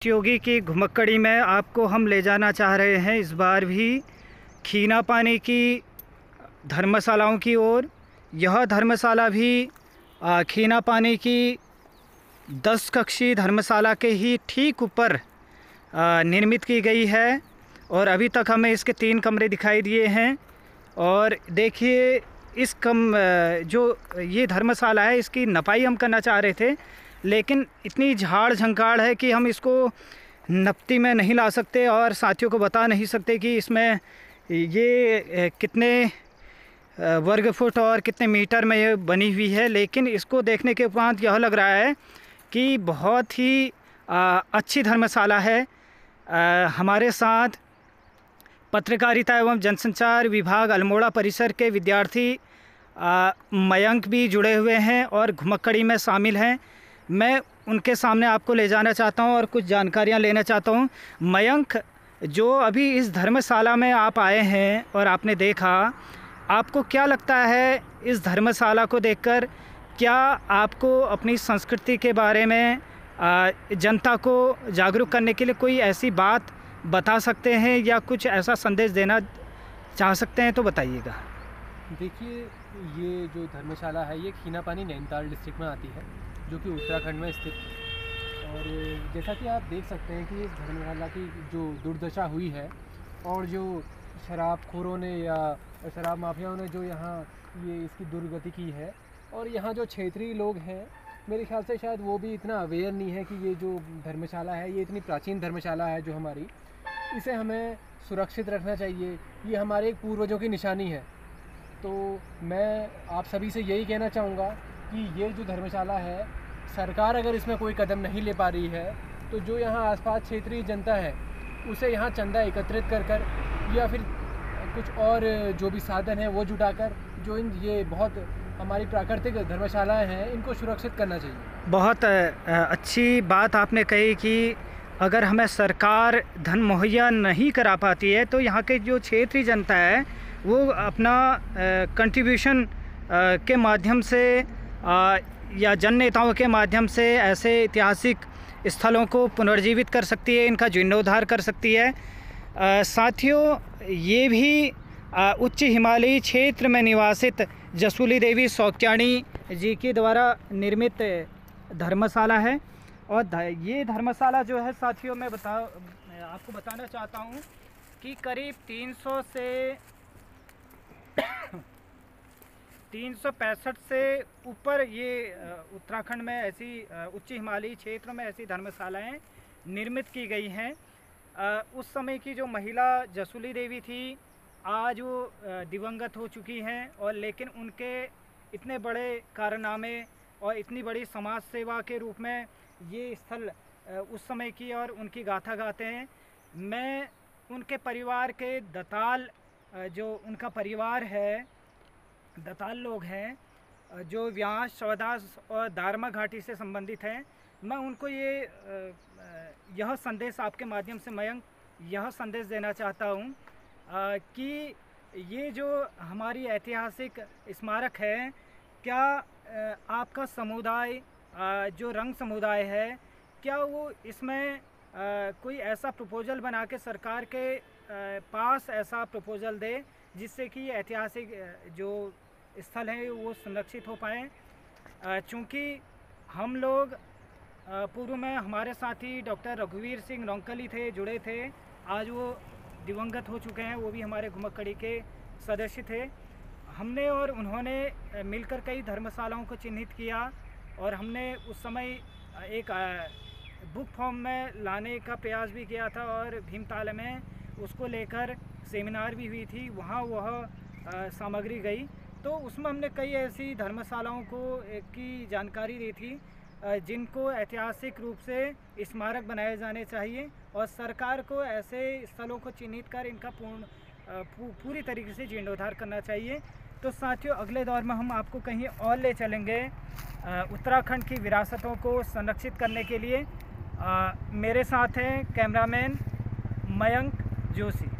सत्योगी की घुमक्कड़ी में आपको हम ले जाना चाह रहे हैं इस बार भी खीना पानी की धर्मशालाओं की ओर। यह धर्मशाला भी खीना पानी की 10 कक्षीय धर्मशाला के ही ठीक ऊपर निर्मित की गई है और अभी तक हमें इसके 3 कमरे दिखाई दिए हैं। और देखिए जो ये धर्मशाला है इसकी नपाई हम करना चाह रहे थे, लेकिन इतनी झाड़ झंकाड़ है कि हम इसको नपती में नहीं ला सकते और साथियों को बता नहीं सकते कि इसमें ये कितने वर्ग फुट और कितने मीटर में ये बनी हुई है। लेकिन इसको देखने के उपरांत यह लग रहा है कि बहुत ही अच्छी धर्मशाला है। हमारे साथ पत्रकारिता एवं जनसंचार विभाग अल्मोड़ा परिसर के विद्यार्थी मयंक भी जुड़े हुए हैं और घुमक्कड़ी में शामिल हैं। मैं उनके सामने आपको ले जाना चाहता हूं और कुछ जानकारियां लेना चाहता हूं। मयंक, जो अभी इस धर्मशाला में आप आए हैं और आपने देखा, आपको क्या लगता है इस धर्मशाला को देखकर? क्या आपको अपनी संस्कृति के बारे में जनता को जागरूक करने के लिए कोई ऐसी बात बता सकते हैं या कुछ ऐसा संदेश देना चाह सकते हैं तो बताइएगा। देखिए, ये जो धर्मशाला है ये खीना पानी नैनीताल डिस्ट्रिक्ट में आती है, जो कि उत्तराखंड में स्थित। और जैसा कि आप देख सकते हैं कि इस धर्मशाला की जो दुर्दशा हुई है और जो शराबखोरों ने या शराब माफियाओं ने जो यहाँ ये इसकी दुर्गति की है, और यहाँ जो क्षेत्रीय लोग हैं मेरे ख्याल से शायद वो भी इतना अवेयर नहीं है कि ये जो धर्मशाला है ये इतनी प्राचीन धर्मशाला है जो हमारी, इसे हमें सुरक्षित रखना चाहिए। ये हमारे एक पूर्वजों की निशानी है। तो मैं आप सभी से यही कहना चाहूँगा कि ये जो धर्मशाला है, सरकार अगर इसमें कोई कदम नहीं ले पा रही है तो जो यहाँ आसपास क्षेत्रीय जनता है उसे यहाँ चंदा एकत्रित कर या फिर कुछ और जो भी साधन है वो जुटाकर जो ये बहुत हमारी प्राकृतिक धर्मशालाएं हैं इनको सुरक्षित करना चाहिए। बहुत अच्छी बात आपने कही कि अगर हमें सरकार धन मुहैया नहीं करा पाती है तो यहाँ के जो क्षेत्रीय जनता है वो अपना कंट्रीब्यूशन के माध्यम से या जन नेताओं के माध्यम से ऐसे ऐतिहासिक स्थलों को पुनर्जीवित कर सकती है, इनका जीर्णोद्धार कर सकती है। साथियों, ये भी उच्च हिमालयी क्षेत्र में निवासित जसूली देवी सौक्याणी जी के द्वारा निर्मित धर्मशाला है। और ये धर्मशाला जो है साथियों, मैं आपको बताना चाहता हूँ कि करीब 300 से 365 से ऊपर ये उत्तराखंड में ऐसी उच्च हिमालयी क्षेत्र में ऐसी धर्मशालाएं निर्मित की गई हैं। उस समय की जो महिला जसूली देवी थी आज वो दिवंगत हो चुकी हैं, और लेकिन उनके इतने बड़े कारनामे और इतनी बड़ी समाज सेवा के रूप में ये स्थल उस समय की और उनकी गाथा गाते हैं। मैं उनके परिवार के दताल, जो उनका परिवार है, दताल लोग हैं जो व्यास, चौदास और दारमा घाटी से संबंधित हैं, मैं उनको यह संदेश आपके माध्यम से मयंक यह संदेश देना चाहता हूँ कि ये जो हमारी ऐतिहासिक स्मारक है, क्या आपका समुदाय जो रंग समुदाय है, क्या वो इसमें कोई ऐसा प्रपोजल बना के सरकार के पास ऐसा प्रपोजल दे जिससे कि ऐतिहासिक जो स्थल हैं वो संरक्षित हो पाएँ। चूँकि हम लोग पूर्व में हमारे साथी डॉक्टर रघुवीर सिंह रोंकली थे, जुड़े थे, आज वो दिवंगत हो चुके हैं, वो भी हमारे घुमक्कड़ी के सदस्य थे। हमने और उन्होंने मिलकर कई धर्मशालाओं को चिन्हित किया और हमने उस समय एक बुक फॉर्म में लाने का प्रयास भी किया था और भीमताल में उसको लेकर सेमिनार भी हुई थी, वहाँ वह सामग्री गई। तो उसमें हमने कई ऐसी धर्मशालाओं की जानकारी दी थी जिनको ऐतिहासिक रूप से स्मारक बनाए जाने चाहिए और सरकार को ऐसे स्थलों को चिन्हित कर इनका पूरी तरीके से जीर्णोद्धार करना चाहिए। तो साथियों, अगले दौर में हम आपको कहीं और ले चलेंगे उत्तराखंड की विरासतों को संरक्षित करने के लिए। मेरे साथ हैं कैमरामैन मयंक जोशी।